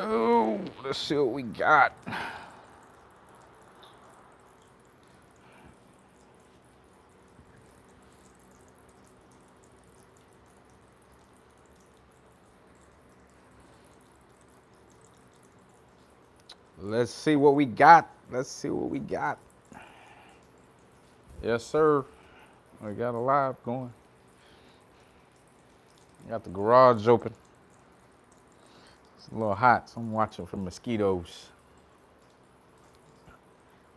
Oh, let's see what we got. Let's see what we got. Let's see what we got. Yes, sir. We got a live going. Got the garage open. It's a little hot, so I'm watching for mosquitoes.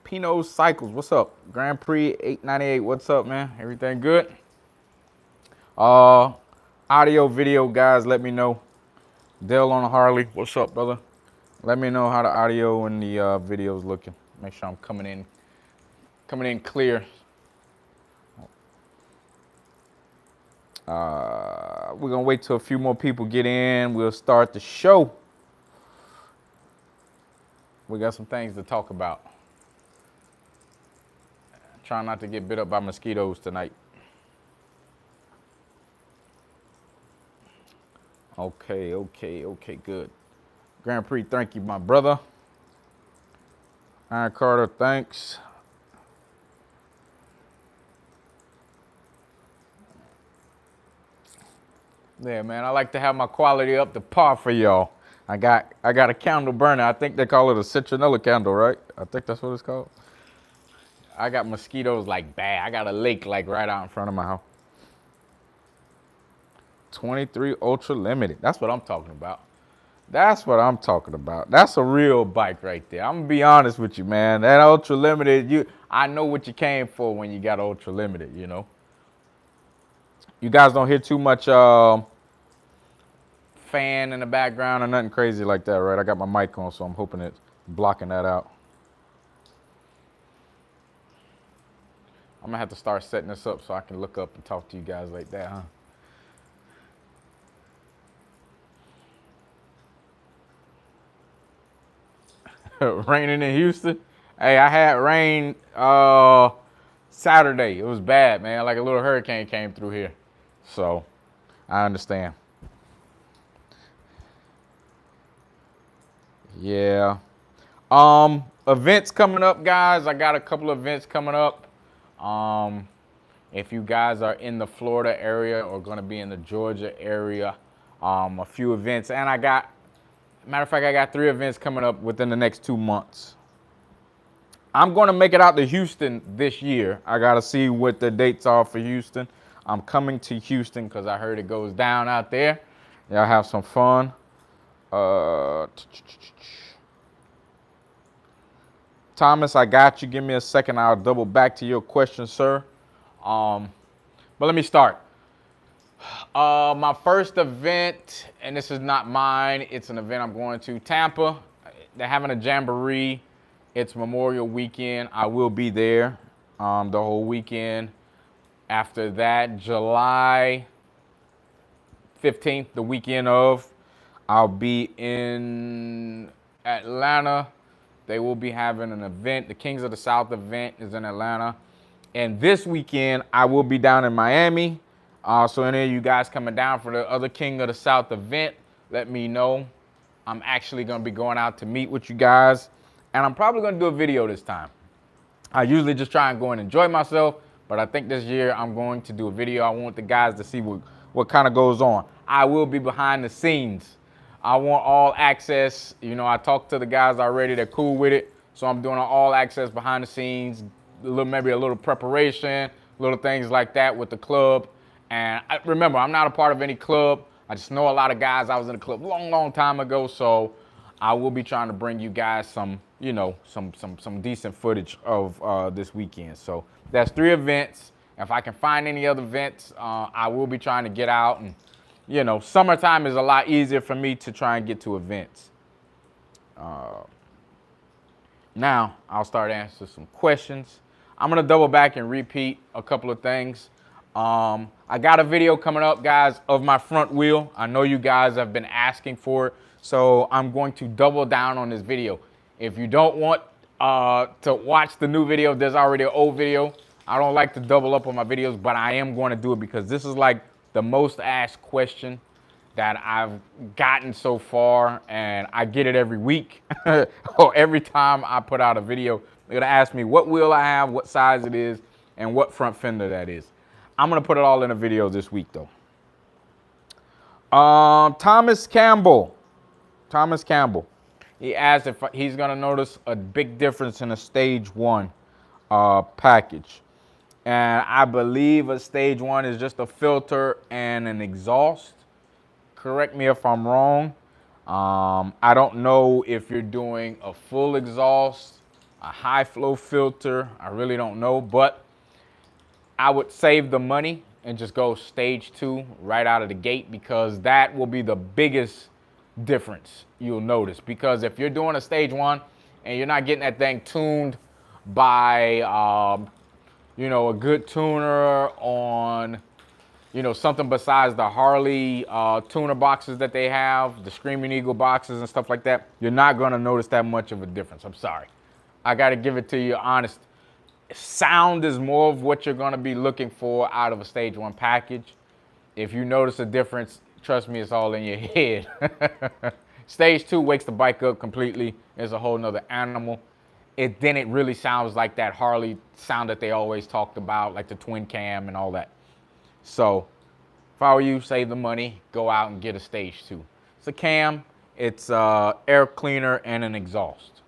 Pinot Cycles, what's up? Grand Prix 898, what's up, man? Everything good? Audio, video, guys, let me know. Dale on a Harley, what's up, brother? Let me know how the audio and the video is looking. Make sure I'm coming in clear. We're gonna wait till a few more people get in. We'll start the show. We got some things to talk about. Trying not to get bit up by mosquitoes tonight. Okay, good. Grand Prix, thank you, my brother. Iron Carter, thanks. Yeah, man, I like to have my quality up to par for y'all. I got a candle burner. I think they call it a citronella candle, right? I think that's what it's called. I got mosquitoes like bad. I got a lake like right out in front of my house. 23 Ultra Limited. That's what I'm talking about. That's what I'm talking about. That's a real bike right there. I'm gonna be honest with you, man. That Ultra Limited, I know what you came for when you got Ultra Limited, you know. You guys don't hear too much fan in the background or nothing crazy like that, right? I got my mic on, so I'm hoping it's blocking that out. I'm gonna have to start setting this up so I can look up and talk to you guys like that, huh? Raining in Houston? Hey, I had rain Saturday. It was bad, man. Like a little hurricane came through here. So, I understand. Yeah. Events coming up, guys. I got a couple of events coming up. If you guys are in the Florida area or going to be in the Georgia area, a few events. And matter of fact, I got 3 events coming up within the next 2 months. I'm going to make it out to Houston this year. I got to see what the dates are for Houston. I'm coming to Houston because I heard it goes down out there. Y'all have some fun. Thomas, I got you. Give me a second. I'll double back to your question, sir. But let me start. My first event, and this is not mine. It's an event I'm going to Tampa. They're having a jamboree. It's Memorial Weekend. I will be there the whole weekend. After that, July 15th, the weekend of, I'll be in Atlanta. They will be having an event. The Kings of the South event is in Atlanta. And this weekend, I will be down in Miami. So any of you guys coming down for the other King of the South event, let me know. I'm actually going to be going out to meet with you guys. And I'm probably going to do a video this time. I usually just try and go and enjoy myself. But I think this year I'm going to do a video. I want the guys to see what kind of goes on. I will be behind the scenes. I want all access. You know, I talked to the guys already. They're cool with it. So I'm doing an all access behind the scenes, maybe a little preparation, little things like that with the club. And remember, I'm not a part of any club. I just know a lot of guys. I was in a club a long time ago. So I will be trying to bring you guys some decent footage of this weekend. So that's 3 events. If I can find any other events, I will be trying to get out. And, you know, summertime is a lot easier for me to try and get to events. Now, I'll start answering some questions. I'm going to double back and repeat a couple of things. I got a video coming up, guys, of my front wheel. I know you guys have been asking for it. So I'm going to double down on this video. If you don't want to watch the new video, there's already an old video. I don't like to double up on my videos, but I am going to do it because this is like the most asked question that I've gotten so far, and I get it every week or every time I put out a video. They're gonna ask me what wheel I have, what size it is, and what front fender that is. I'm gonna put it all in a video this week though. Thomas Campbell. He asked if he's gonna notice a big difference in a stage 1 package. And I believe a stage 1 is just a filter and an exhaust. Correct me if I'm wrong. I don't know if you're doing a full exhaust, a high flow filter. I really don't know, but I would save the money and just go stage 2 right out of the gate, because that will be the biggest difference you'll notice. Because if you're doing a stage 1 and you're not getting that thing tuned by, a good tuner on, something besides the Harley tuner boxes that they have, the Screaming Eagle boxes and stuff like that, you're not going to notice that much of a difference. I'm sorry. I got to give it to you honest. Sound is more of what you're going to be looking for out of a stage 1 package. If you notice a difference, trust me, it's all in your head. Stage 2 wakes the bike up completely. It's a whole nother animal. Then it really sounds like that Harley sound that they always talked about, like the twin cam and all that. So if I were you, save the money, go out and get a stage 2. It's a cam, it's air cleaner, and an exhaust.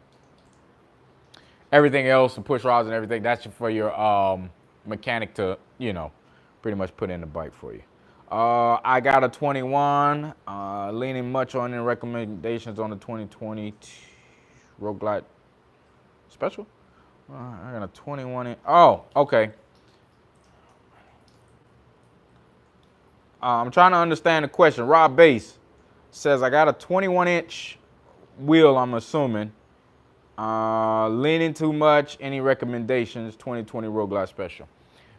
Everything else, the push rods and everything, that's for your mechanic to, pretty much put in the bike for you. I got a 21, leaning much on the recommendations on the 2020 Road Glide Special. I got a 21 inch. Oh, okay. I'm trying to understand the question. Rob Bass says, I got a 21 inch wheel, I'm assuming. Leaning too much, any recommendations? 2020 Road Glide Special.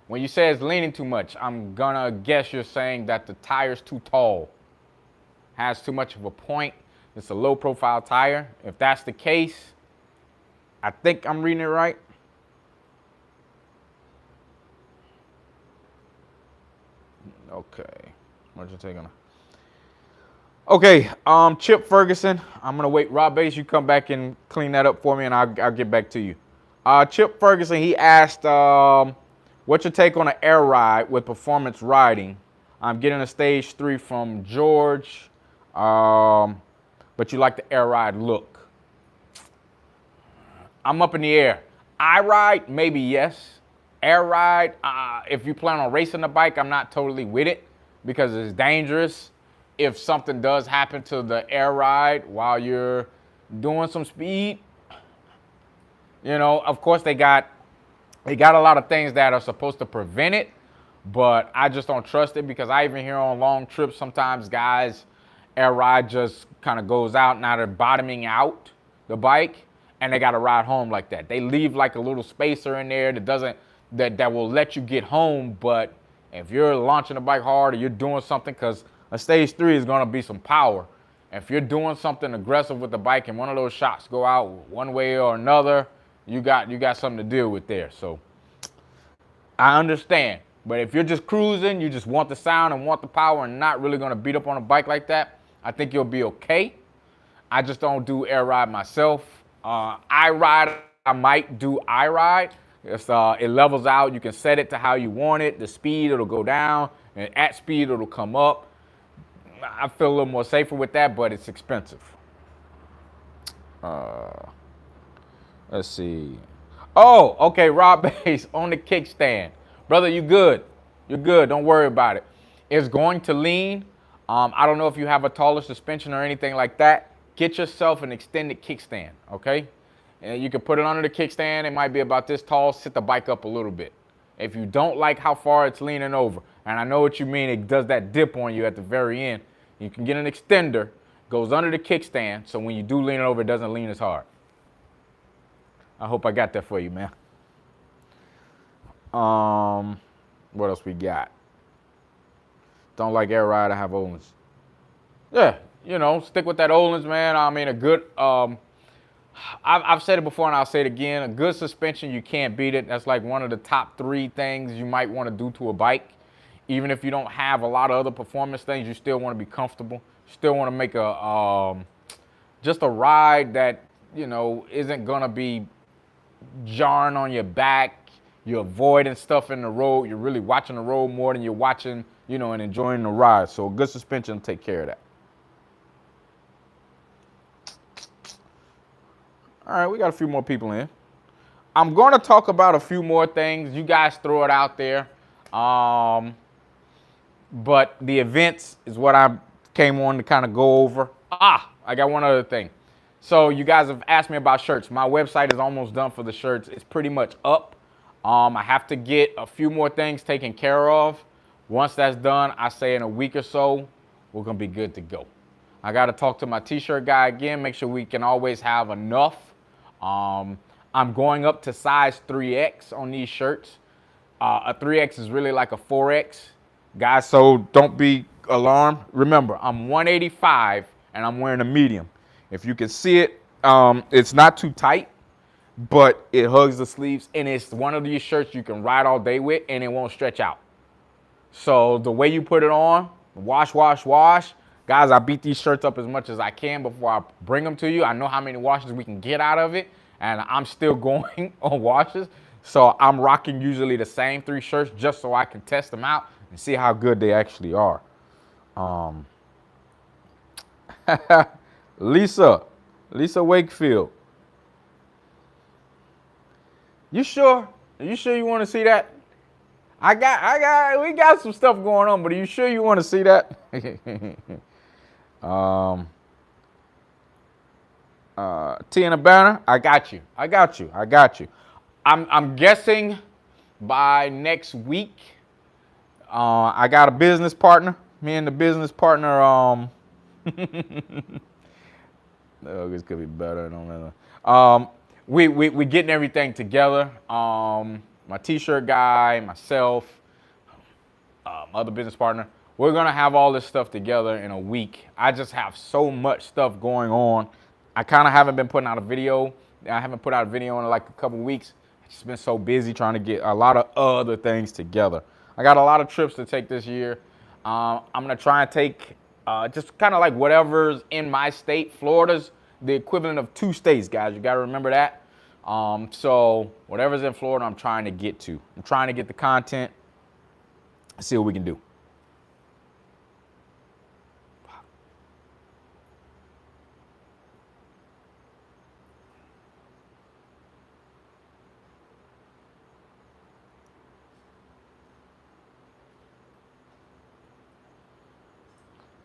When you say it's leaning too much, I'm gonna guess you're saying that the tire's too tall, has too much of a point. It's a low profile tire. If that's the case, I think I'm reading it right. Okay, what you taking? Okay, Chip Ferguson. I'm gonna wait. Rob Bass, you come back and clean that up for me, and I'll get back to you. Chip Ferguson, he asked, what's your take on an air ride with performance riding? I'm getting a stage 3 from George, but you like the air ride look. I'm up in the air. I ride, maybe yes. Air ride, if you plan on racing the bike, I'm not totally with it because it's dangerous. If something does happen to the air ride while you're doing some speed, of course they got a lot of things that are supposed to prevent it, but I just don't trust it, because I even hear on long trips sometimes guys, air ride just kind of goes out, now they're bottoming out the bike and they got to ride home like that. They leave like a little spacer in there that will let you get home, but if you're launching the bike hard or you're doing something, because a stage 3 is going to be some power. If you're doing something aggressive with the bike and one of those shots go out one way or another, you got something to deal with there. So I understand. But if you're just cruising, you just want the sound and want the power and not really going to beat up on a bike like that, I think you'll be okay. I just don't do air ride myself. I might do I ride. It levels out. You can set it to how you want it. The speed, it'll go down. And at speed, it'll come up. I feel a little more safer with that, but it's expensive. Let's see. Oh, okay, Rob Bass on the kickstand. Brother, you good. You're good. Don't worry about it. It's going to lean. I don't know if you have a taller suspension or anything like that. Get yourself an extended kickstand, okay? And you can put it under the kickstand. It might be about this tall. Sit the bike up a little bit. If you don't like how far it's leaning over, and I know what you mean, it does that dip on you at the very end, you can get an extender, goes under the kickstand, so when you do lean it over, it doesn't lean as hard. I hope I got that for you, man. What else we got? Don't like air ride, I have Öhlins. Yeah, stick with that Öhlins, man. I mean, a good, I've said it before and I'll say it again, a good suspension, you can't beat it. That's like one of the top 3 things you might want to do to a bike. Even if you don't have a lot of other performance things, you still want to be comfortable. Still want to make a just a ride that, you know, isn't gonna be jarring on your back. You're avoiding stuff in the road. You're really watching the road more than you're watching, you know, and enjoying the ride. So a good suspension will take care of that. All right, we got a few more people in. I'm going to talk about a few more things. You guys throw it out there. But the events is what I came on to kind of go over. I got one other thing. So you guys have asked me about shirts. My website is almost done for the shirts. It's pretty much up. I have to get a few more things taken care of. Once that's done, I say in a week or so, we're going to be good to go. I got to talk to my t-shirt guy again, make sure we can always have enough. I'm going up to size 3X on these shirts. A 3X is really like a 4X. Guys, so don't be alarmed. Remember, I'm 185 and I'm wearing a medium. If you can see it, it's not too tight, but it hugs the sleeves, and it's one of these shirts you can ride all day with and it won't stretch out. So the way you put it on, wash, wash, wash. Guys, I beat these shirts up as much as I can before I bring them to you. I know how many washes we can get out of it, and I'm still going on washes. So I'm rocking usually the same 3 shirts just so I can test them out and see how good they actually are. Lisa Wakefield. You sure? Are you sure you want to see that? We got some stuff going on, but are you sure you want to see that? T in a banner. I got you. I'm guessing by next week. I got a business partner. Me and the business partner. Oh, this could be better. I don't know. We getting everything together. My t-shirt guy, myself, my other business partner. We're gonna have all this stuff together in a week. I just have so much stuff going on. I kind of haven't been putting out a video. I haven't put out a video in like a couple weeks. I've just been so busy trying to get a lot of other things together. I got a lot of trips to take this year. I'm gonna try and take just kind of like whatever's in my state. Florida's the equivalent of 2 states, guys. You gotta remember that. So whatever's in Florida, I'm trying to get to. I'm trying to get the content, see what we can do.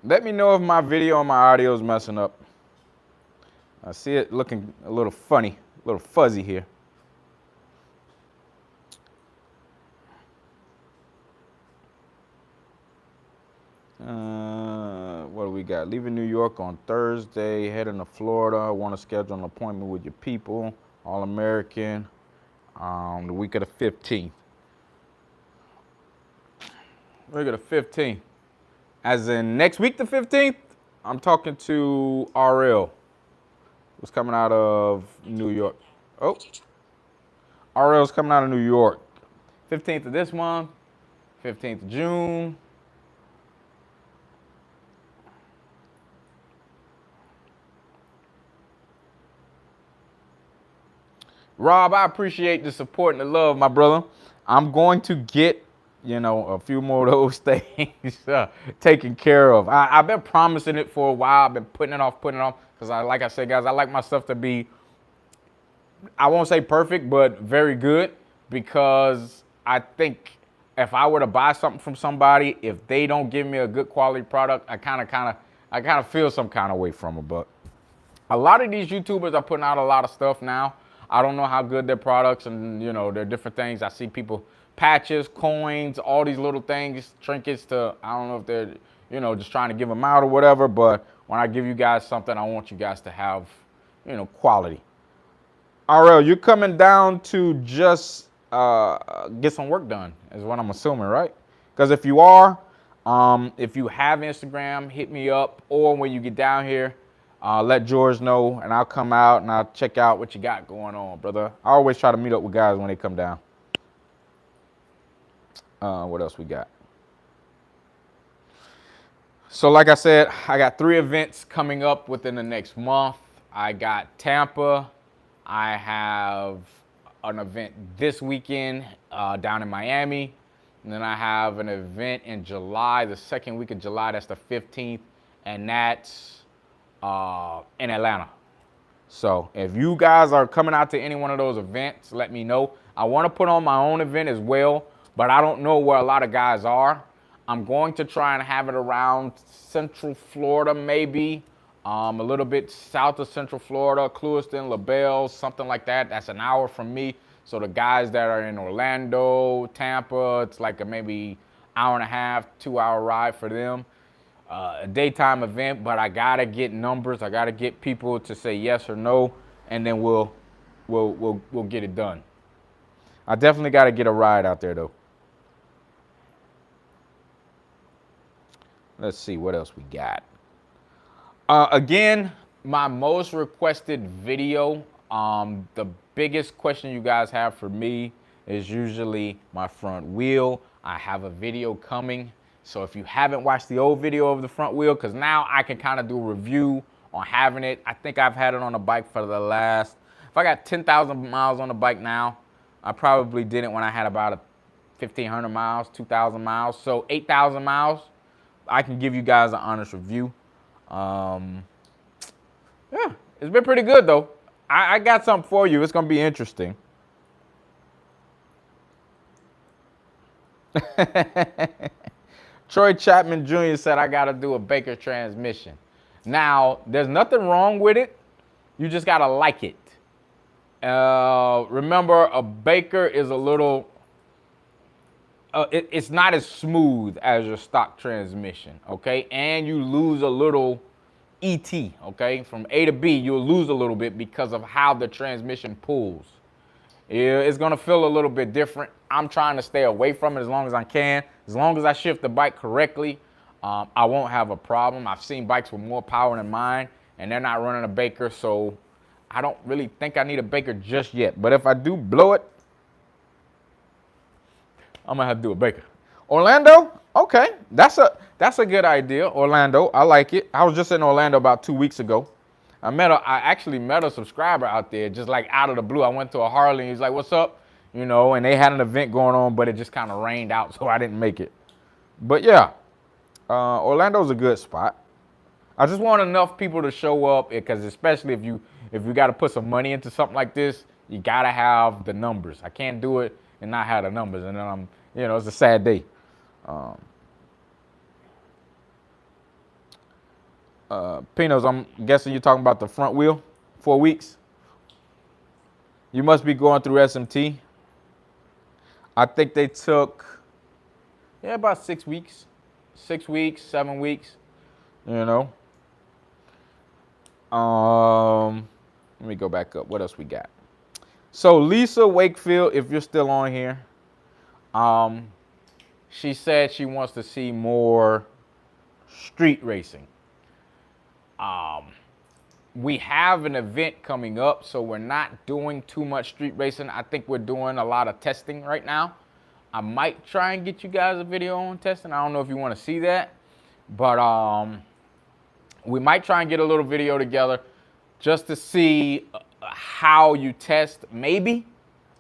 Let me know if my video and my audio is messing up. I see it looking a little funny, a little fuzzy here. What do we got? Leaving New York on Thursday, heading to Florida. I want to schedule an appointment with your people. All American, the week of the 15th. Week of the 15th. As in next week, the 15th, I'm talking to RL. Who's coming out of New York. Oh, RL's coming out of New York. 15th of this month, 15th of June. Rob, I appreciate the support and the love, my brother. I'm going to get, you know, a few more of those things taken care of. I've been promising it for a while. I've been putting it off. Because like I said, guys, I like my stuff to be, I won't say perfect, but very good. Because I think if I were to buy something from somebody, if they don't give me a good quality product, I kind of feel some kind of way from it. But a lot of these YouTubers are putting out a lot of stuff now. I don't know how good their products and, you know, their different things. I see people, patches, coins, all these little things, trinkets to, I don't know if they're, you know, just trying to give them out or whatever. But when I give you guys something, I want you guys to have, you know, quality. RL, you're coming down to just get some work done is what I'm assuming, right? Because if you are, if you have Instagram, hit me up. Or when you get down here, let George know, and I'll come out and I'll check out what you got going on, brother. I always try to meet up with guys when they come down. What else we got? So like I said, I got 3 events coming up within the next month. I got Tampa. I have an event this weekend down in Miami. And then I have an event in July, the second week of July. That's the 15th. And that's in Atlanta. So if you guys are coming out to any one of those events, let me know. I want to put on my own event as well, but I don't know where a lot of guys are. I'm going to try and have it around Central Florida, maybe a little bit south of Central Florida, Clewiston, LaBelle, something like that. That's an hour from me. So the guys that are in Orlando, Tampa, it's like a maybe hour and a half, 2-hour ride for them. A daytime event, but I gotta get numbers. I gotta get people to say yes or no, and then we'll get it done. I definitely gotta get a ride out there though. Let's see what else we got. Again, my most requested video. The biggest question you guys have for me is usually my front wheel. I have a video coming. So if you haven't watched the old video of the front wheel, because now I can kind of do a review on having it. I think I've had it on the bike for the last, if I got 10,000 miles on the bike now, I probably did it when I had about 1,500 miles, 2,000 miles. So 8,000 miles, I can give you guys an honest review. Yeah, it's been pretty good though. I got something for you. It's going to be interesting. Troy Chapman Jr. said I got to do a Baker transmission. Now, there's nothing wrong with it. You just got to like it. Remember, a Baker is a little, it's not as smooth as your stock transmission, okay? And you lose a little ET, okay? From A to B, you'll lose a little bit because of how the transmission pulls. It's going to feel a little bit different. I'm trying to stay away from it as long as I can. As long as I shift the bike correctly, I won't have a problem. I've seen bikes with more power than mine, and they're not running a Baker, so I don't really think I need a Baker just yet. But if I do blow it, I'm going to have to do a Baker. Orlando? Okay, that's a good idea. Orlando, I like it. I was just in Orlando about 2 weeks ago. I actually met a subscriber out there just like out of the blue. I went to a Harley and he's like, what's up? You know, and they had an event going on, but it just kind of rained out, so I didn't make it. But yeah, Orlando's a good spot. I just want enough people to show up because especially if you got to put some money into something like this, you got to have the numbers. I can't do it and not have the numbers. And then it's a sad day. Pinos, I'm guessing you're talking about the front wheel, 4 weeks. You must be going through SMT. I think they took, about 6 weeks. 6 weeks, 7 weeks, Let me go back up. What else we got? So Lisa Wakefield, if you're still on here, she said she wants to see more street racing. We have an event coming up, so we're not doing too much street racing. I think we're doing a lot of testing right now. I might try and get you guys a video on testing. I don't know if you want to see that, but we might try and get a little video together just to see how you test. Maybe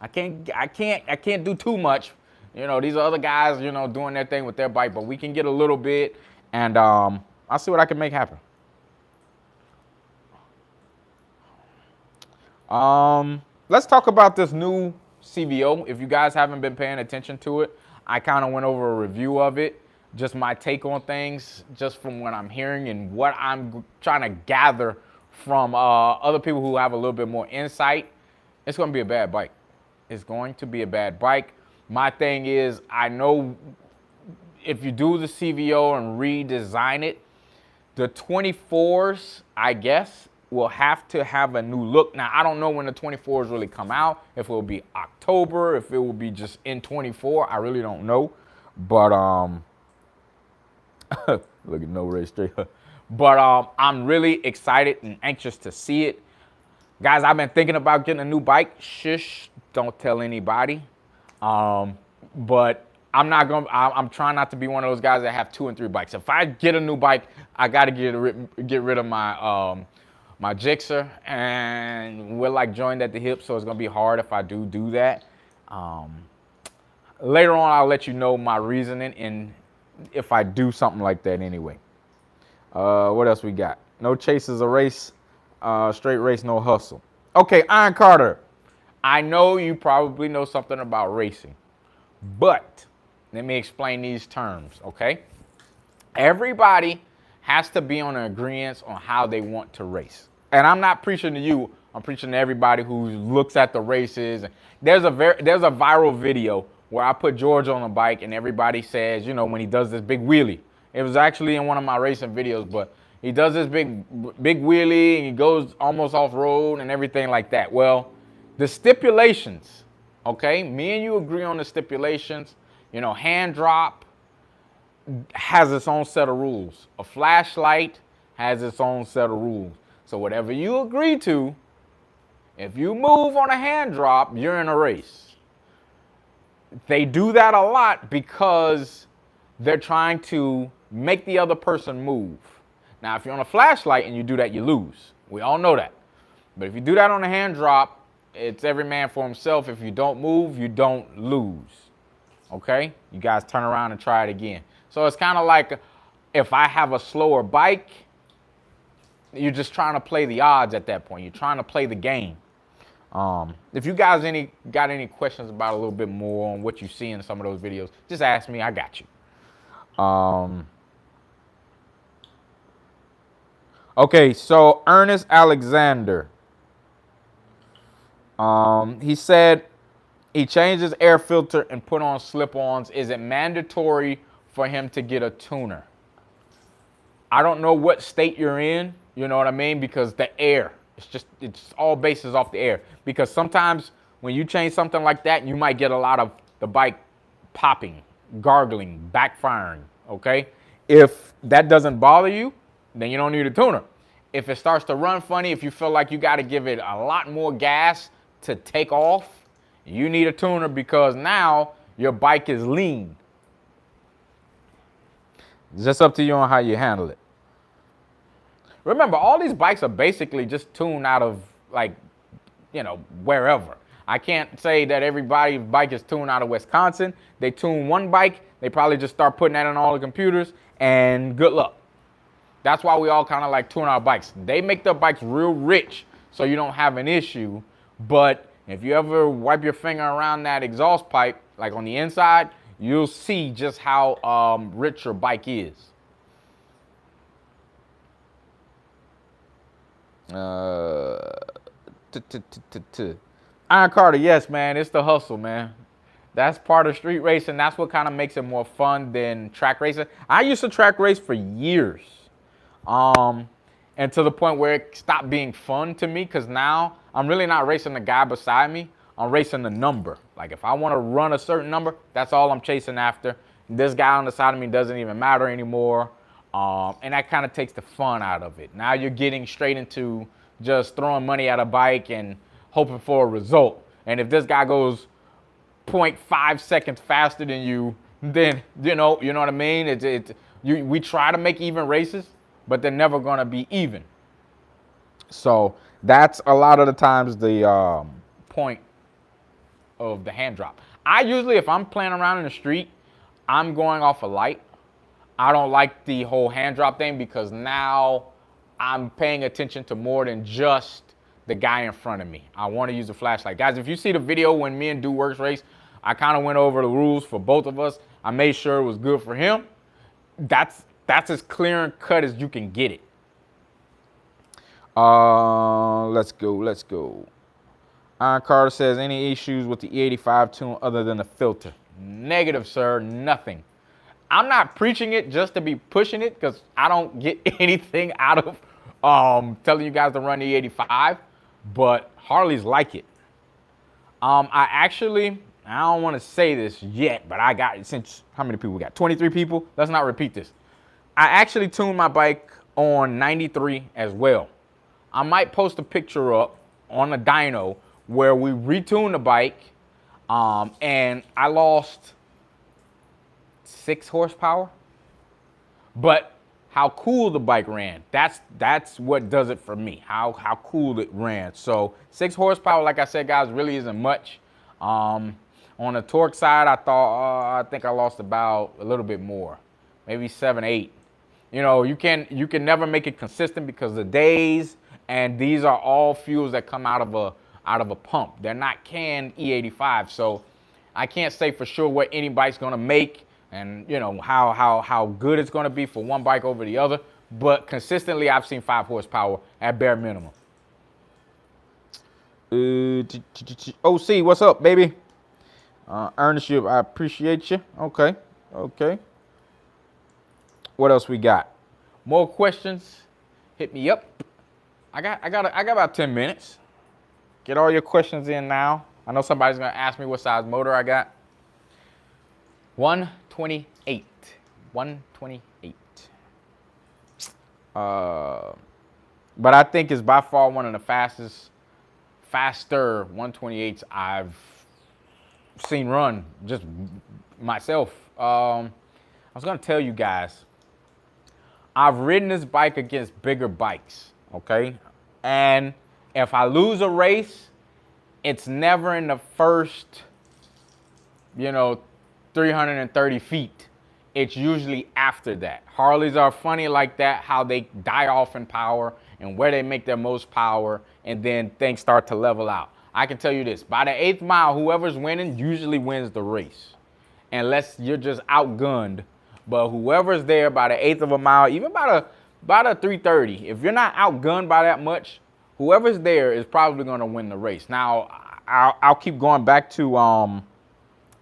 I can't do too much. These are other guys, doing their thing with their bike, but we can get a little bit, and I'll see what I can make happen. Let's talk about this new CVO. If you guys haven't been paying attention to it, I kind of went over a review of it, just my take on things, just from what I'm hearing and what I'm trying to gather from other people who have a little bit more insight. It's going to be a bad bike. It's going to be a bad bike. My thing is, I know if you do the CVO and redesign it, the 24s, I guess, will have to have a new look. Now, I don't know when the 24s really come out, if it will be October, if it will be just in 24. I really don't know. But, look at no race straight. But I'm really excited and anxious to see it. Guys, I've been thinking about getting a new bike. Shush, don't tell anybody. But I'm trying not to be one of those guys that have 2 and 3 bikes. If I get a new bike, I got to get rid of my my Gixxer, and we're like joined at the hip, so it's gonna be hard if I do that. Later on, I'll let you know my reasoning and if I do something like that anyway. What else we got? No chase is a race. Straight race, no hustle. Okay, Iron Carter. I know you probably know something about racing, but let me explain these terms, okay? Everybody has to be on an agreement on how they want to race. And I'm not preaching to you. I'm preaching to everybody who looks at the races. There's a viral video where I put George on a bike and everybody says, you know, when he does this big wheelie. It was actually in one of my racing videos, but he does this big wheelie and he goes almost off-road and everything like that. Well, the stipulations, okay, me and you agree on the stipulations. You know, hand drop has its own set of rules. A flashlight has its own set of rules. So whatever you agree to, if you move on a hand drop, you're in a race. They do that a lot because they're trying to make the other person move. Now, if you're on a flashlight and you do that, you lose. We all know that. But if you do that on a hand drop, it's every man for himself. If you don't move, you don't lose. Okay? You guys turn around and try it again. So it's kind of like if I have a slower bike, you're just trying to play the odds at that point. You're trying to play the game. If you guys got any questions about a little bit more on what you see in some of those videos, just ask me. I got you. Okay, so Ernest Alexander. He said he changed his air filter and put on slip-ons. Is it mandatory for him to get a tuner? I don't know what state you're in, you know what I mean? Because the air, it's all bases off the air. Because sometimes when you change something like that, you might get a lot of the bike popping, gargling, backfiring, okay? If that doesn't bother you, then you don't need a tuner. If it starts to run funny, if you feel like you got to give it a lot more gas to take off, you need a tuner because now your bike is lean. It's just up to you on how you handle it. Remember, all these bikes are basically just tuned out of, like, you know, wherever. I can't say that everybody's bike is tuned out of Wisconsin. They tune one bike, they probably just start putting that on all the computers, and good luck. That's why we all kind of like tune our bikes. They make their bikes real rich so you don't have an issue. But if you ever wipe your finger around that exhaust pipe, like on the inside, you'll see just how rich your bike is. Iron Carter, yes, man, it's the hustle, man. That's part of street racing. That's what kind of makes it more fun than track racing. I used to track race for years. And to the point where it stopped being fun to me because now I'm really not racing the guy beside me. I'm racing the number. Like if I want to run a certain number, that's all I'm chasing after. This guy on the side of me doesn't even matter anymore. And that kind of takes the fun out of it. Now you're getting straight into just throwing money at a bike and hoping for a result. And if this guy goes 0.5 seconds faster than you, then you know what I mean? We try to make even races, but they're never gonna be even. So that's a lot of the times the point of the hand drop. I usually, if I'm playing around in the street, I'm going off a light. I don't like the whole hand drop thing because now I'm paying attention to more than just the guy in front of me. I want to use a flashlight. Guys, if you see the video when me and Do Works race, I kind of went over the rules for both of us. I made sure it was good for him. That's as clear and cut as you can get it. Let's go. Iron Carter says, any issues with the E85 tune other than the filter? Negative, sir, nothing. I'm not preaching it just to be pushing it because I don't get anything out of telling you guys to run the E85, but Harleys like it. I don't want to say this yet, but I got, since how many people we got? 23 people? Let's not repeat this. I actually tuned my bike on 93 as well. I might post a picture up on a dyno where we retuned the bike, and I lost 6 horsepower. But how cool the bike ran, that's what does it for me. How cool it ran. So 6 horsepower, like I said, guys, really isn't much. On the torque side, I think I lost about a little bit more, maybe 7, 8. You know, you can never make it consistent because the days, and these are all fuels that come out of a pump. They're not canned E85, so I can't say for sure what any bike's gonna make, and you know how good it's gonna be for one bike over the other. But consistently, I've seen 5 horsepower at bare minimum. OC, what's up, baby? Ernest, I appreciate you. Okay. What else we got? More questions? Hit me up. I got about 10 minutes. Get all your questions in now. I know somebody's gonna ask me what size motor I got. 128. 128. But I think it's by far one of the faster 128s I've seen run, just myself. I was gonna tell you guys, I've ridden this bike against bigger bikes, okay? And if I lose a race, it's never in the first, 330 feet. It's usually after that. Harleys are funny like that, how they die off in power and where they make their most power, and then things start to level out. I can tell you this, by the 8th mile, whoever's winning usually wins the race, unless you're just outgunned. But whoever's there by the 1/8 of a mile, even by the 330, if you're not outgunned by that much, whoever's there is probably going to win the race. Now, I'll keep going back to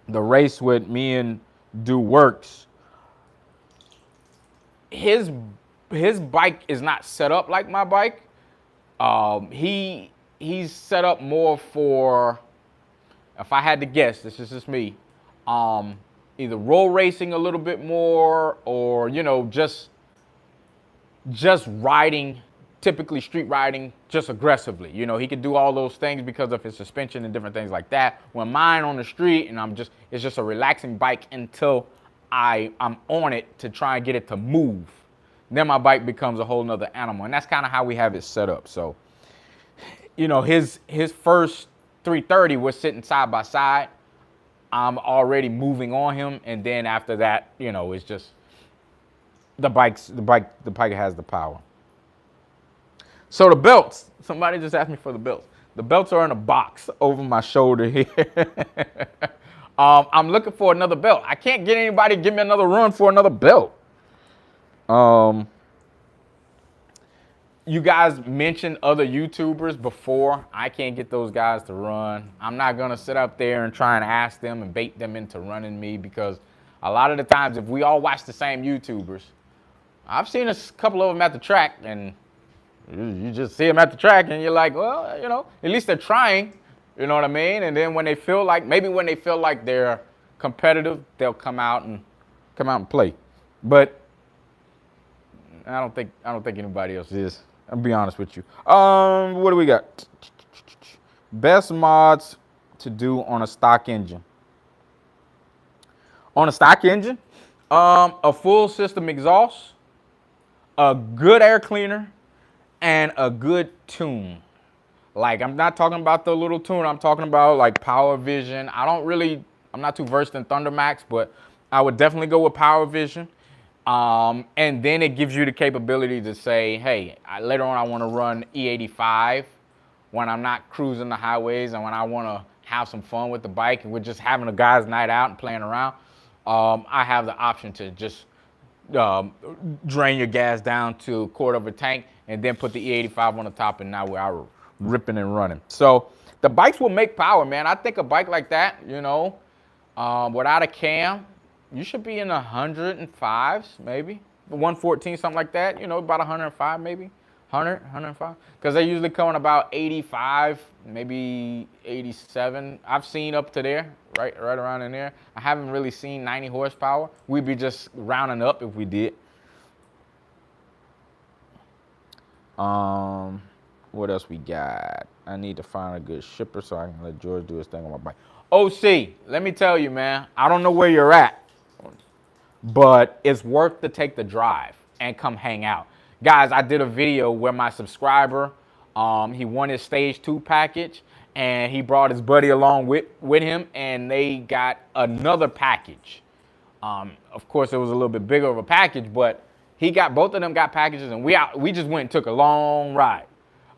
the race with me and Do Works. His bike is not set up like my bike. He's set up more for, if I had to guess, this is just me, either roll racing a little bit more, or just riding, typically street riding, just aggressively. He could do all those things because of his suspension and different things like that. When mine on the street, and it's just a relaxing bike until I'm on it to try and get it to move. Then my bike becomes a whole nother animal, and that's kind of how we have it set up. So, his first 330 was sitting side by side. I'm already moving on him, and then after that, it's just the bike has the power. So the belts, somebody just asked me for the belts. The belts are in a box over my shoulder here. I'm looking for another belt. I can't get anybody to give me another run for another belt. You guys mentioned other YouTubers before. I can't get those guys to run. I'm not going to sit up there and try and ask them and bait them into running me, because a lot of the times, if we all watch the same YouTubers, I've seen a couple of them at the track, and you just see them at the track and you're like, well, at least they're trying, you know what I mean? And then when they feel like they're competitive, they'll come out and play. But I don't think anybody else is. I'll be honest with you. What do we got? Best mods to do on a stock engine. On a stock engine, a full system exhaust, a good air cleaner, and a good tune. Like, I'm not talking about the little tune. I'm talking about like Power Vision. I'm not too versed in Thunder Max, but I would definitely go with Power Vision. And then it gives you the capability to say, hey, later on I want to run E85 when I'm not cruising the highways and when I want to have some fun with the bike and we're just having a guy's night out and playing around. I have the option to just drain your gas down to a quarter of a tank and then put the E85 on the top, and now we're out ripping and running. So the bikes will make power, man. I think a bike like that, without a cam, you should be in the 105s, maybe 114, something like that. About 105, maybe 105, because they usually come in about 85, maybe 87. I've seen up to there, right around in there. I haven't really seen 90 horsepower. We'd be just rounding up if we did. What else we got? I need to find a good shipper so I can let George do his thing on my bike. OC, let me tell you, man, I don't know where you're at. but it's worth to take the drive and come hang out. Guys, I did a video where my subscriber, he won his stage 2 package, and he brought his buddy along with him, and they got another package. Of course, it was a little bit bigger of a package, but both of them got packages, and we just went and took a long ride.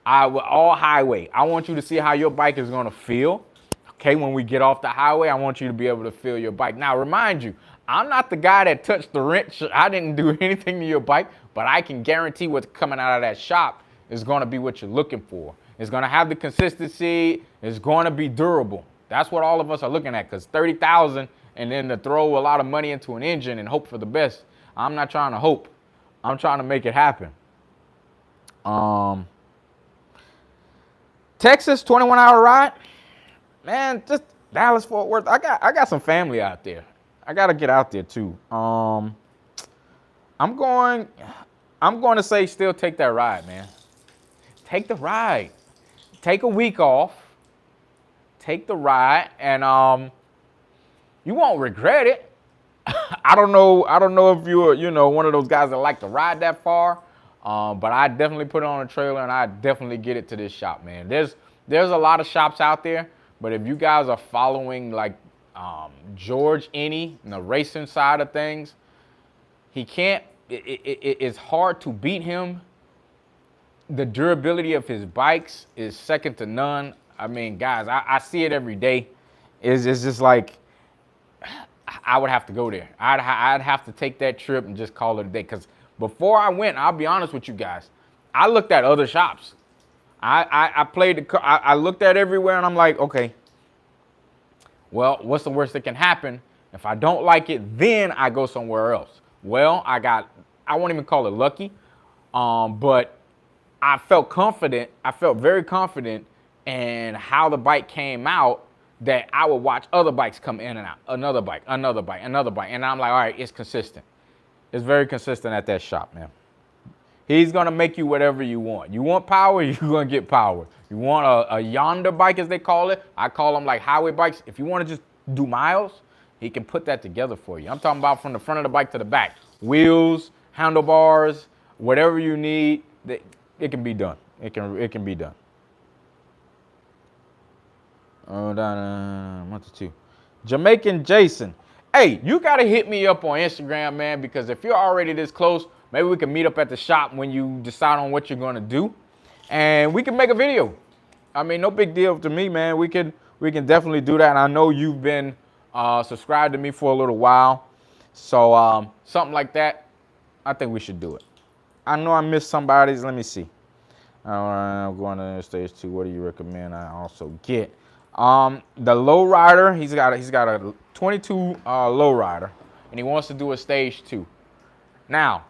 All highway. I want you to see how your bike is going to feel. Okay, when we get off the highway, I want you to be able to feel your bike. Now, remind you, I'm not the guy that touched the wrench. I didn't do anything to your bike, but I can guarantee what's coming out of that shop is going to be what you're looking for. It's going to have the consistency. It's going to be durable. That's what all of us are looking at, because $30,000 and then to throw a lot of money into an engine and hope for the best. I'm not trying to hope. I'm trying to make it happen. Texas, 21-hour ride. Man, just Dallas, Fort Worth. I got some family out there. I got to get out there too. I'm going to say still take that ride, man. Take the ride. Take a week off. Take the ride, and you won't regret it. I don't know if you're one of those guys that like to ride that far, but I definitely put it on a trailer, and I definitely get it to this shop, man. There's a lot of shops out there, but if you guys are following like George Enney, the racing side of things, he can't. It's hard to beat him. The durability of his bikes is second to none. I mean, guys, I see it every day. It's just like, I would have to go there. I'd have to take that trip and just call it a day. Because before I went, I'll be honest with you guys, I looked at other shops. I looked at everywhere, and I'm like, okay, well, what's the worst that can happen? If I don't like it, then I go somewhere else. Well, I won't even call it lucky, but I felt confident. I felt very confident in how the bike came out, that I would watch other bikes come in and out. Another bike, another bike, another bike. And I'm like, all right, it's consistent. It's very consistent at that shop, man. He's going to make you whatever you want. You want power, you're going to get power. You want a yonder bike, as they call it. I call them like highway bikes. If you want to just do miles, he can put that together for you. I'm talking about from the front of the bike to the back. Wheels, handlebars, whatever you need, it can be done. It can be done. Oh, down 1 to 2. Jamaican Jason. Hey, you got to hit me up on Instagram, man, because if you're already this close, maybe we can meet up at the shop when you decide on what you're going to do, and we can make a video. I mean, no big deal to me, man. We can definitely do that. And I know you've been subscribed to me for a little while, so something like that, I think we should do it. I know I missed somebody's. Let me see. I'm going to stage 2. What do you recommend I also get? The lowrider. He's got a 22 lowrider, and he wants to do a stage 2. Now,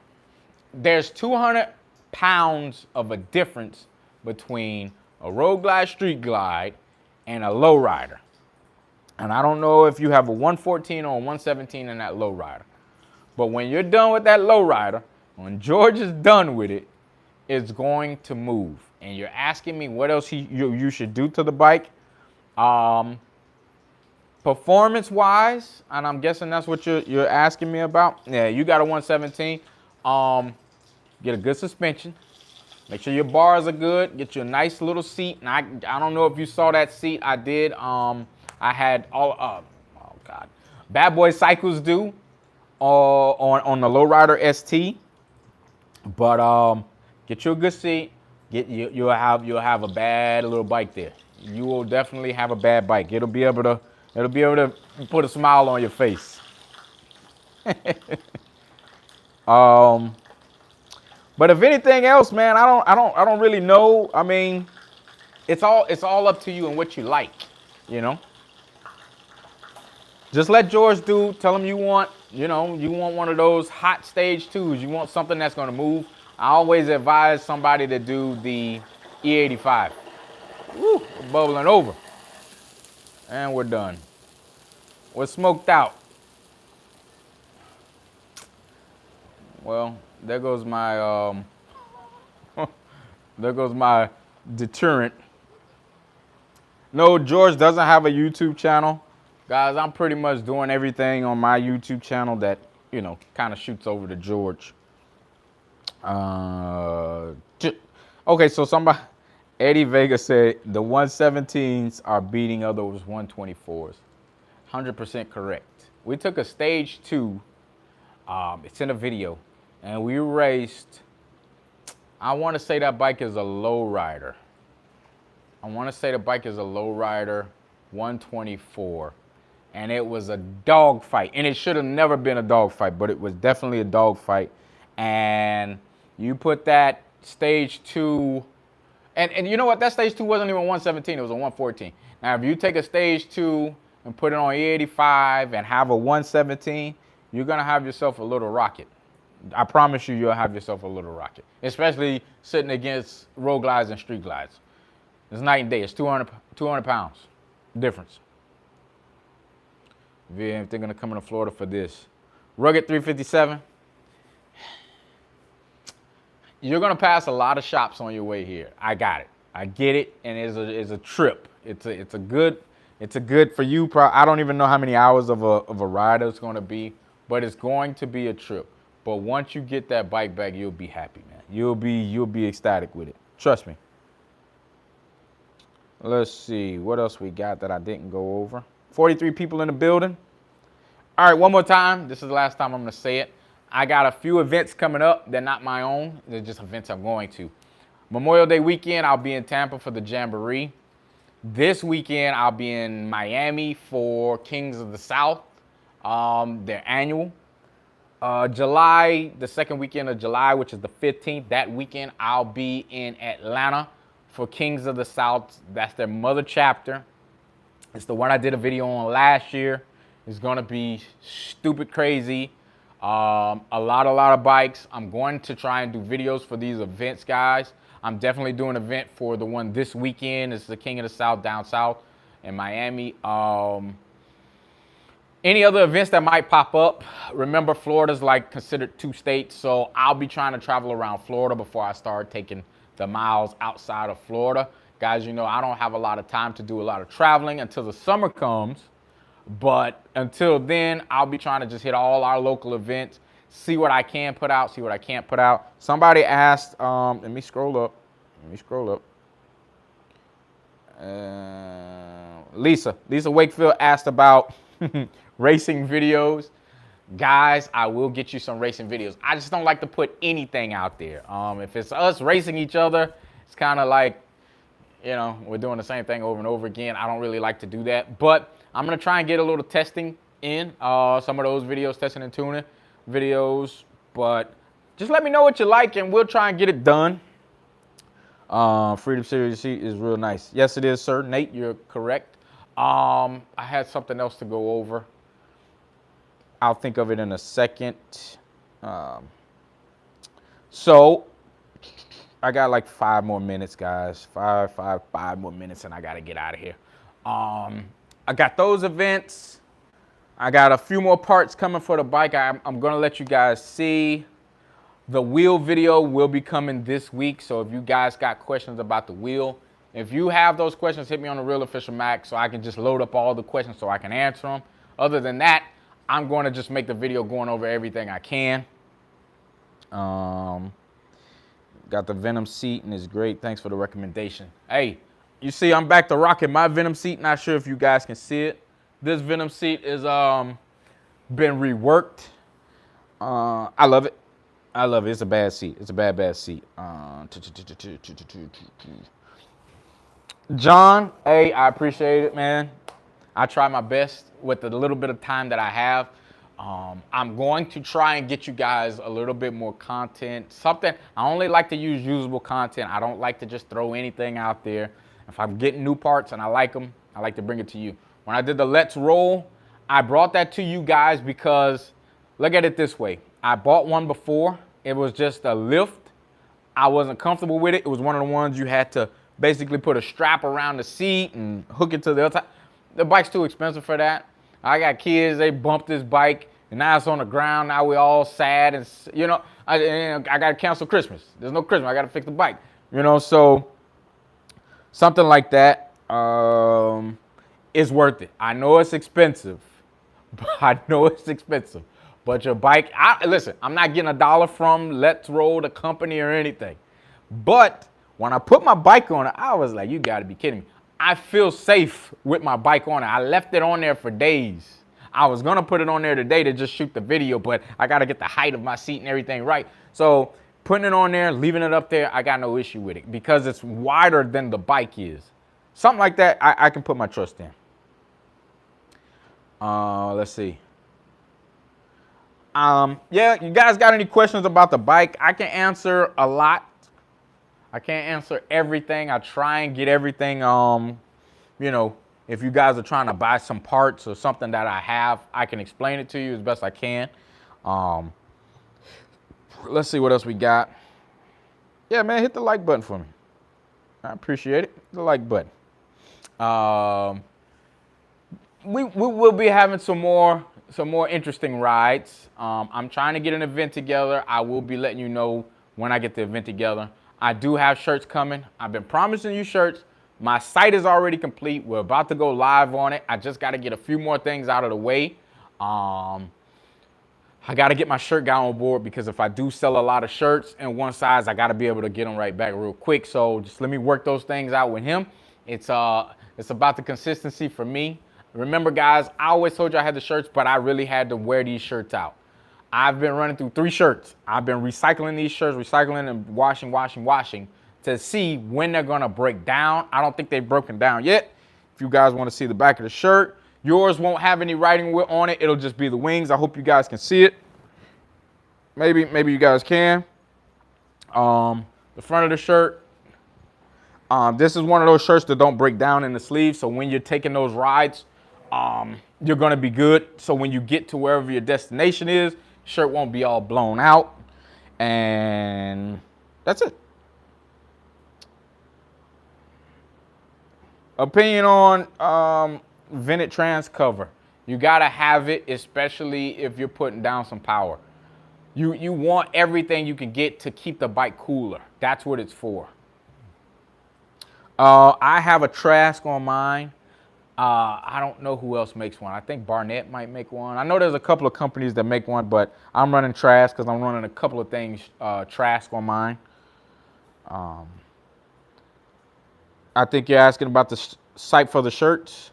there's 200 pounds of a difference between a road glide, street glide, and a lowrider. And I don't know if you have a 114 or a 117 in that lowrider, but when you're done with that lowrider, when George is done with it, it's going to move. And you're asking me what else you should do to the bike. Performance-wise, and I'm guessing that's what you're asking me about. Yeah, you got a 117. Get a good suspension. Make sure your bars are good. Get you a nice little seat. And I don't know if you saw that seat. I did. I had all. Oh God, Bad Boy Cycles do on the Lowrider ST. But get you a good seat. You'll have a bad little bike there. You will definitely have a bad bike. It'll be able to put a smile on your face. But if anything else, man, I don't really know. I mean, it's all up to you and what you like, you know. Just let George do. Tell him you want one of those hot stage 2s. You want something that's going to move. I always advise somebody to do the E85. Woo, we're bubbling over. And we're done. We're smoked out. Well, there goes my deterrent. No, George doesn't have a YouTube channel. Guys, I'm pretty much doing everything on my YouTube channel that you know, kind of shoots over to George. Okay, so somebody, Eddie Vega said the 117s are beating others 124s. 100% correct. We took a stage 2. It's in a video, and we raced. I want to say that bike is a low rider. 124, and it was a dog fight, and it should have never been a dog fight, but it was definitely a dog fight. And you put that stage 2, and you know what? That stage 2 wasn't even 117; it was a 114. Now, if you take a stage 2 and put it on E85 and have a 117, you're gonna have yourself a little rocket. I promise you, you'll have yourself a little rocket, especially sitting against road glides and street glides. It's night and day. It's 200 pounds difference. If they're gonna come into Florida for this. Rugged 357. You're gonna pass a lot of shops on your way here. I got it. I get it, and it's a trip. It's a good for you. I don't even know how many hours of a ride it's gonna be, but it's going to be a trip. But once you get that bike back, you'll be happy, man. You'll be ecstatic with it. Trust me. Let's see what else we got that I didn't go over. 43 people in the building. All right, one more time. This is the last time I'm gonna say it. I got a few events coming up. They're not my own. They're just events I'm going to. Memorial Day weekend, I'll be in Tampa for the Jamboree. This weekend, I'll be in Miami for Kings of the South, their annual. July, the second weekend of July, which is the 15th, that weekend, I'll be in Atlanta for Kings of the South. That's their mother chapter. It's the one I did a video on last year. It's gonna be stupid crazy. A lot of bikes. I'm going to try and do videos for these events, guys. I'm definitely doing an event for the one this weekend. It's the King of the South down south in Miami. Any other events that might pop up, remember Florida's like considered 2 states, so I'll be trying to travel around Florida before I start taking the miles outside of Florida. Guys, you know, I don't have a lot of time to do a lot of traveling until the summer comes, but until then, I'll be trying to just hit all our local events, see what I can put out, see what I can't put out. Somebody asked, let me scroll up. Lisa Wakefield asked about racing videos. Guys, I will get you some racing videos. I just don't like to put anything out there. If it's us racing each other, it's kind of like, you know, we're doing the same thing over and over again. I don't really like to do that, but I'm gonna try and get a little testing in some of those videos, testing and tuning videos. But just let me know what you like, and we'll try and get it done. Freedom Series seat is real nice. Yes, it is, sir. Nate, you're correct. I had something else to go over. I'll think of it in a second. So I got like 5 more minutes, guys. Five more minutes, and I gotta get out of here. I got those events. I got a few more parts coming for the bike. I'm gonna let you guys see. The wheel video will be coming this week. So if you guys got questions about the wheel, if you have those questions, hit me on the Real Official Mac so I can just load up all the questions so I can answer them. Other than that, I'm going to just make the video going over everything I can. Got the Venom seat and it's great. Thanks for the recommendation. Hey, you see I'm back to rocking my Venom seat. Not sure if you guys can see it. This Venom seat is been reworked. I love it. I love it. It's a bad seat. It's a bad seat. John, hey, I appreciate it, man. I try my best with the little bit of time that I have. I'm going to try and get you guys a little bit more content. Something, I only like to use usable content. I don't like to just throw anything out there. If I'm getting new parts and I like them, I like to bring it to you. When I did the Let's Roll, I brought that to you guys because, look at it this way. I bought one before. It was just a lift. I wasn't comfortable with it. It was one of the ones you had to basically put a strap around the seat and hook it to the other side. The bike's too expensive for that. I got kids, they bumped this bike, and now it's on the ground. Now we all sad, and you know, I got to cancel Christmas. There's no Christmas. I got to fix the bike. You know, so something like that is worth it. I know it's expensive, but But your bike, listen, I'm not getting $1 from Let's Roll, the company, or anything. But when I put my bike on it, I was like, you gotta be kidding me. I feel safe with my bike on it. I left it on there for days. I was gonna put it on there today to just shoot the video, but I gotta get the height of my seat and everything right. So putting it on there, leaving it up there, I got no issue with it because it's wider than the bike is. Something like that, I can put my trust in. Let's see. Yeah, you guys got any questions about the bike? I can answer a lot. I can't answer everything. I try and get everything, you know, if you guys are trying to buy some parts or something that I have, I can explain it to you as best I can. Let's see what else we got. Yeah, man, hit the like button for me. I appreciate it. The like button. We will be having some more interesting rides. I'm trying to get an event together. I will be letting you know when I get the event together. I do have shirts coming. I've been promising you shirts. My site is already complete. We're about to go live on it. I just got to get a few more things out of the way. I got to get my shirt guy on board because if I do sell a lot of shirts in one size, I got to be able to get them right back real quick. So just let me work those things out with him. It's about the consistency for me. Remember, guys, I always told you I had the shirts, but I really had to wear these shirts out. I've been running through 3 shirts. I've been recycling these shirts, recycling and washing to see when they're gonna break down. I don't think they've broken down yet. If you guys wanna see the back of the shirt, yours won't have any writing on it. It'll just be the wings. I hope you guys can see it. Maybe you guys can. The front of the shirt. This is one of those shirts that don't break down in the sleeve. So when you're taking those rides, you're gonna be good. So when you get to wherever your destination is, shirt won't be all blown out. And that's it. Opinion on vented trans cover. You gotta have it, especially if you're putting down some power. You want everything you can get to keep the bike cooler. That's what it's for. I have a Trask on mine. I don't know who else makes one. I think Barnett might make one. I know there's a couple of companies that make one, but I'm running Trask because I'm running a couple of things Trask on mine. I think you're asking about the site for the shirts.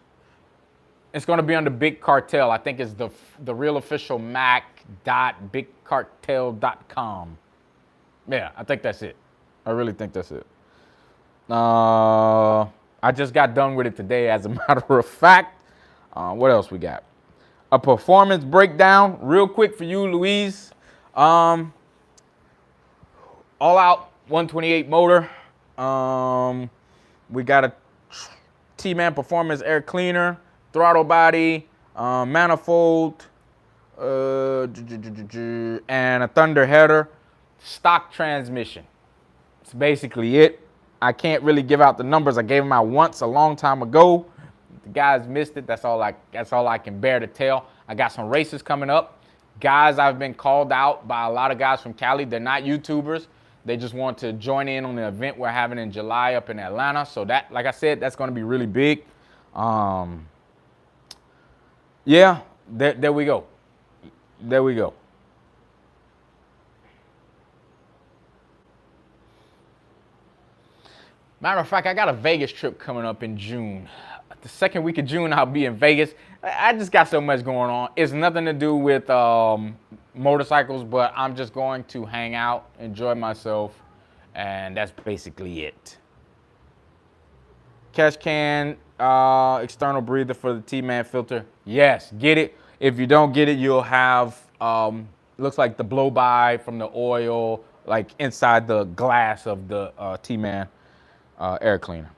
It's going to be under Big Cartel. I think it's the real official Mac.bigcartel.com. Yeah, I think that's it. I really think that's it. I just got done with it today, as a matter of fact. What else we got? A performance breakdown, real quick for you, Louise. All out 128 motor. We got a T-Man Performance air cleaner, throttle body, manifold, and a Thunder header, stock transmission. That's basically it. I can't really give out the numbers. I gave them out once a long time ago. The guys missed it. That's all I can bear to tell. I got some races coming up. Guys, I've been called out by a lot of guys from Cali. They're not YouTubers. They just want to join in on the event we're having in July up in Atlanta. So that, like I said, that's going to be really big. Yeah, there we go. There we go. Matter of fact, I got a Vegas trip coming up in June. The second week of June, I'll be in Vegas. I just got so much going on. It's nothing to do with motorcycles, but I'm just going to hang out, enjoy myself, and that's basically it. Cash can external breather for the T-Man filter. Yes, get it. If you don't get it, you'll have, looks like the blow-by from the oil, like inside the glass of the T-Man air cleaner.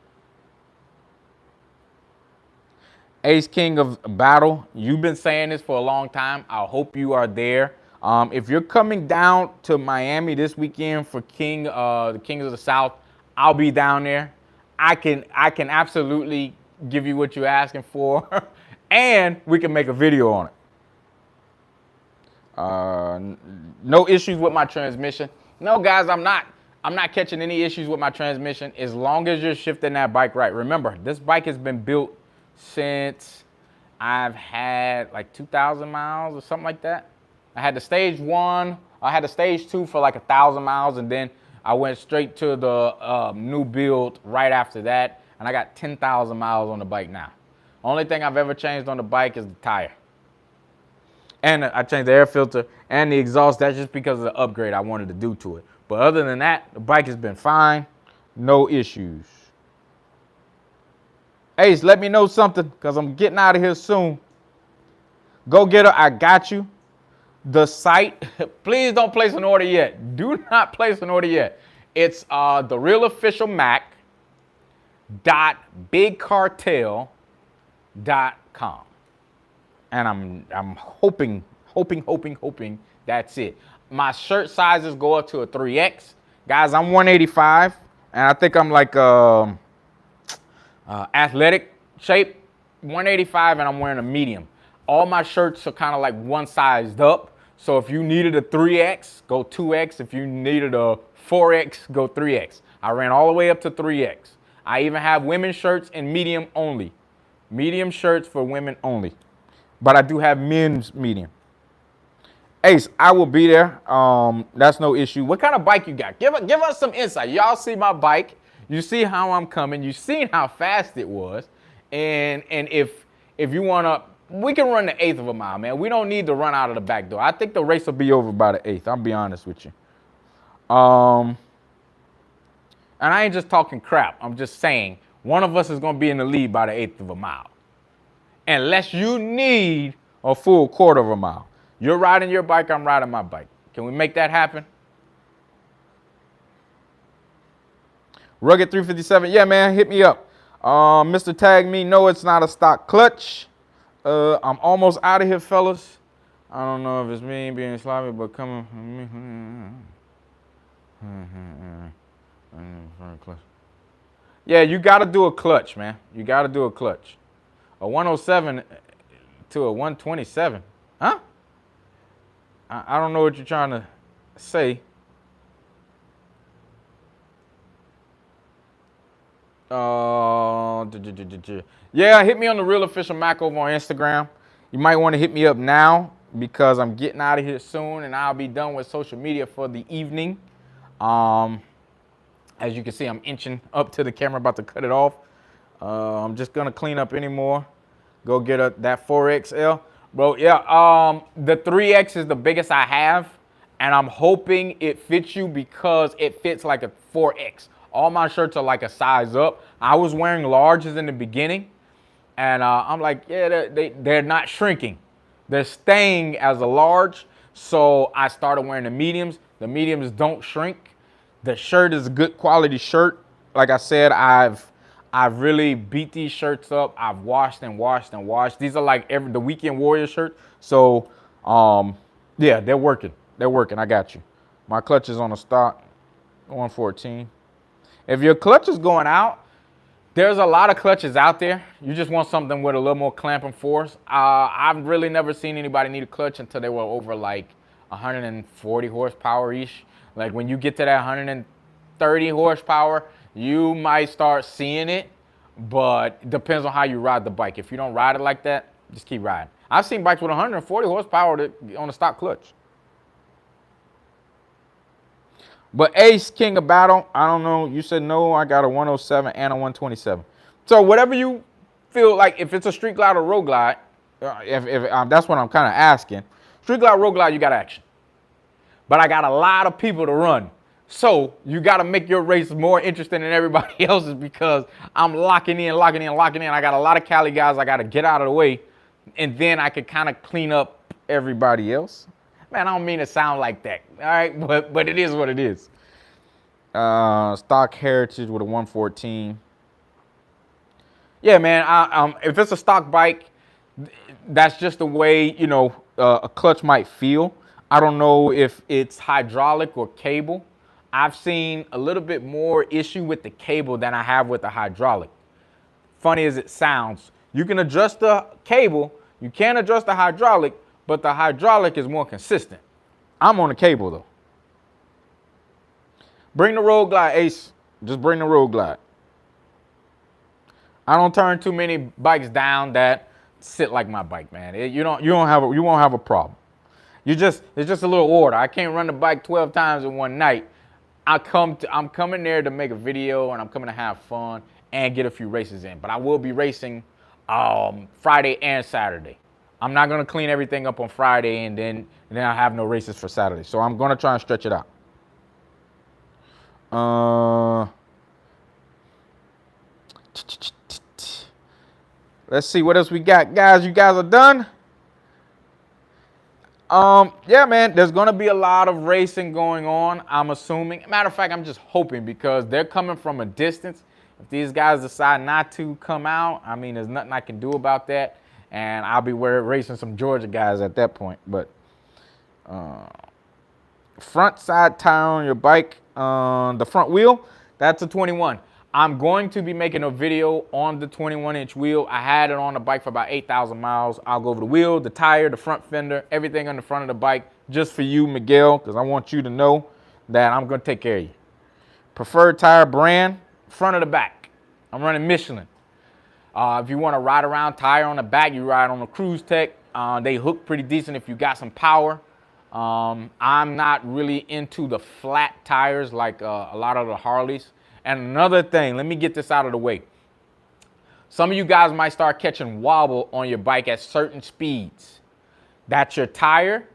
Ace King of Battle, you've been saying this for a long time. I hope you are there. If you're coming down to Miami this weekend for the Kings of the South, I'll be down there. I can absolutely give you what you're asking for, and we can make a video on it. No issues with my transmission. No, guys, I'm not catching any issues with my transmission as long as you're shifting that bike right. Remember, this bike has been built since I've had like 2,000 miles or something like that. I had the stage 1. I had the stage 2 for like 1,000 miles, and then I went straight to the new build right after that, and I got 10,000 miles on the bike now. Only thing I've ever changed on the bike is the tire. And I changed the air filter and the exhaust. That's just because of the upgrade I wanted to do to it. But other than that, the bike has been fine. No issues. Ace, let me know something because I'm getting out of here soon. Go get her. I got you. The site, please don't place an order yet. Do not place an order yet. It's the real official Mac.bigcartel.com. And I'm hoping that's it. My shirt sizes go up to a 3X. Guys, I'm 185, and I think I'm like athletic shape, 185, and I'm wearing a medium. All my shirts are kind of like one sized up. So if you needed a 3X, go 2X. If you needed a 4X, go 3X. I ran all the way up to 3X. I even have women's shirts in medium only. Medium shirts for women only. But I do have men's medium. Ace, I will be there. That's no issue. What kind of bike you got? Give us some insight. Y'all see my bike. You see how I'm coming. You seen how fast it was. And if you want to, we can run the 1/8 of a mile, man. We don't need to run out of the back door. I think the race will be over by the 1/8. I'll be honest with you. And I ain't just talking crap. I'm just saying one of us is going to be in the lead by the 1/8 of a mile. Unless you need a full 1/4 of a mile. You're riding your bike, I'm riding my bike. Can we make that happen? Rugged 357, yeah, man, hit me up. Mr. Tag Me, no, it's not a stock clutch. I'm almost out of here, fellas. I don't know if it's me being sloppy, but coming from me. Yeah, you got to do a clutch, man. You got to do a clutch. A 107 to a 127. Huh? I don't know what you're trying to say. Yeah, hit me on the Real Official Mac over on Instagram. You might want to hit me up now because I'm getting out of here soon and I'll be done with social media for the evening. As you can see, I'm inching up to the camera, about to cut it off. I'm just going to clean up anymore. Go get that 4XL. Bro, yeah, the 3X is the biggest I have, and I'm hoping it fits you because it fits like a 4X. All my shirts are like a size up. I was wearing larges in the beginning, and I'm like, yeah, they're not shrinking. They're staying as a large, so I started wearing the mediums. The mediums don't shrink. The shirt is a good quality shirt. Like I said, I've really beat these shirts up. I've washed and washed and washed. These are like the Weekend Warrior shirt. So, yeah, they're working. They're working. I got you. My clutch is on the stock, 114. If your clutch is going out, there's a lot of clutches out there. You just want something with a little more clamping force. I've really never seen anybody need a clutch until they were over like 140 horsepower-ish. Like when you get to that 130 horsepower, you might start seeing it, but it depends on how you ride the bike. If you don't ride it like that, just keep riding. I've seen bikes with 140 horsepower on a stock clutch. But Ace, King of Battle, I don't know. You said no, I got a 107 and a 127. So whatever you feel like, if it's a Street Glide or Road Glide, that's what I'm kind of asking. Street Glide, Road Glide, you got action. But I got a lot of people to run. So you got to make your race more interesting than everybody else's because I'm locking in. I got a lot of Cali guys I got to get out of the way, and then I could kind of clean up everybody else. Man, I don't mean to sound like that, all right? But it is what it is. Stock Heritage with a 114. Yeah, man, if it's a stock bike, that's just the way, you know, a clutch might feel. I don't know if it's hydraulic or cable. I've seen a little bit more issue with the cable than I have with the hydraulic. Funny as it sounds, you can adjust the cable, you can't adjust the hydraulic, but the hydraulic is more consistent. I'm on the cable though. Bring the Road Glide, Ace. Just bring the Road Glide. I don't turn too many bikes down that sit like my bike, man. You won't have a problem. it's just a little order. I can't run the bike 12 times in one night. I'm coming there to make a video, and I'm coming to have fun and get a few races in. But I will be racing Friday and Saturday. I'm not gonna clean everything up on Friday and then I have no races for Saturday. So I'm gonna try and stretch it out. Let's see what else we got, guys. You guys are done. Yeah, man, there's going to be a lot of racing going on, I'm assuming. Matter of fact, I'm just hoping because they're coming from a distance. If these guys decide not to come out, I mean, there's nothing I can do about that. And I'll be racing some Georgia guys at that point. But front side tire on your bike, the front wheel, that's a 21. I'm going to be making a video on the 21-inch wheel. I had it on the bike for about 8,000 miles. I'll go over the wheel, the tire, the front fender, everything on the front of the bike, just for you, Miguel, because I want you to know that I'm going to take care of you. Preferred tire brand, front of the back. I'm running Michelin. If you want to ride around tire on the back, you ride on the Cruise Tech. They hook pretty decent if you got some power. I'm not really into the flat tires like a lot of the Harleys. And another thing, let me get this out of the way. Some of you guys might start catching wobble on your bike at certain speeds. That's your tire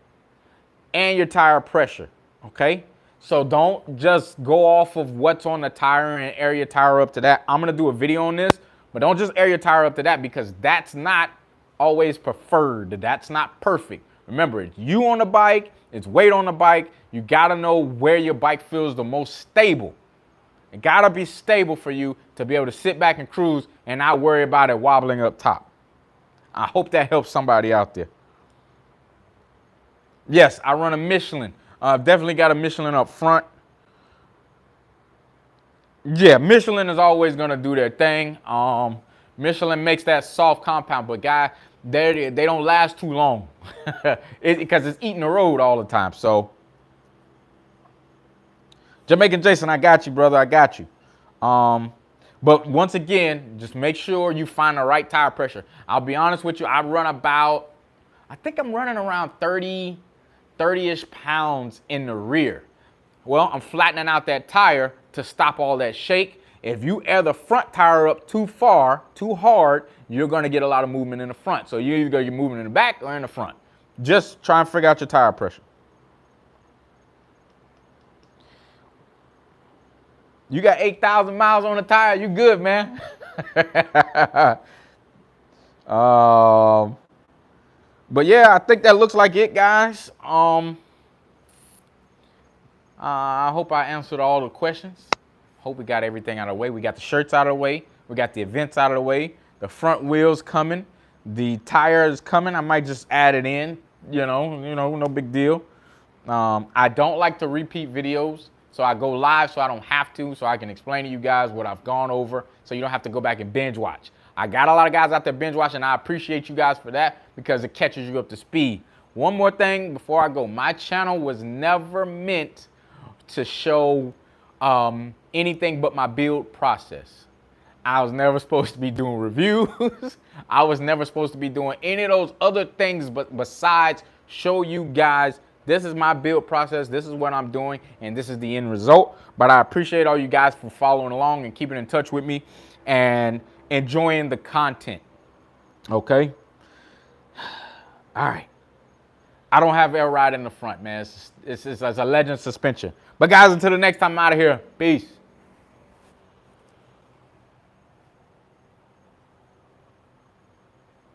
and your tire pressure, okay? So don't just go off of what's on the tire and air your tire up to that. I'm gonna do a video on this, but don't just air your tire up to that because that's not always preferred. That's not perfect. Remember, it's you on the bike, it's weight on the bike. You gotta know where your bike feels the most stable. It gotta be stable for you to be able to sit back and cruise and not worry about it wobbling up top. I hope that helps somebody out there. Yes, I run a Michelin. I've definitely got a Michelin up front. Yeah, Michelin is always gonna do their thing. Michelin makes that soft compound, but guy, they don't last too long because it's eating the road all the time. So. Jamaican Jason, I got you, brother. I got you. But once again, just make sure you find the right tire pressure. I'll be honest with you. I think I'm running around 30-ish pounds in the rear. Well, I'm flattening out that tire to stop all that shake. If you air the front tire up too far, too hard, you're going to get a lot of movement in the front. So you're either moving in the back or in the front. Just try and figure out your tire pressure. You got 8,000 miles on the tire. You good, man. But yeah, I think that looks like it, guys. I hope I answered all the questions. Hope we got everything out of the way. We got the shirts out of the way. We got the events out of the way. The front wheel's coming. The tire is coming. I might just add it in. You know, no big deal. I don't like to repeat videos. So I go live so I don't have to, so I can explain to you guys what I've gone over so you don't have to go back and binge watch. I got a lot of guys out there binge watching, and I appreciate you guys for that because it catches you up to speed. One more thing before I go. My channel was never meant to show anything but my build process. I was never supposed to be doing reviews. I was never supposed to be doing any of those other things but besides show you guys this is my build process, this is what I'm doing, and this is the end result. But I appreciate all you guys for following along and keeping in touch with me and enjoying the content, okay? All right. I don't have air ride in the front, man. It's a Legend suspension. But guys, until the next time, I'm out of here. Peace.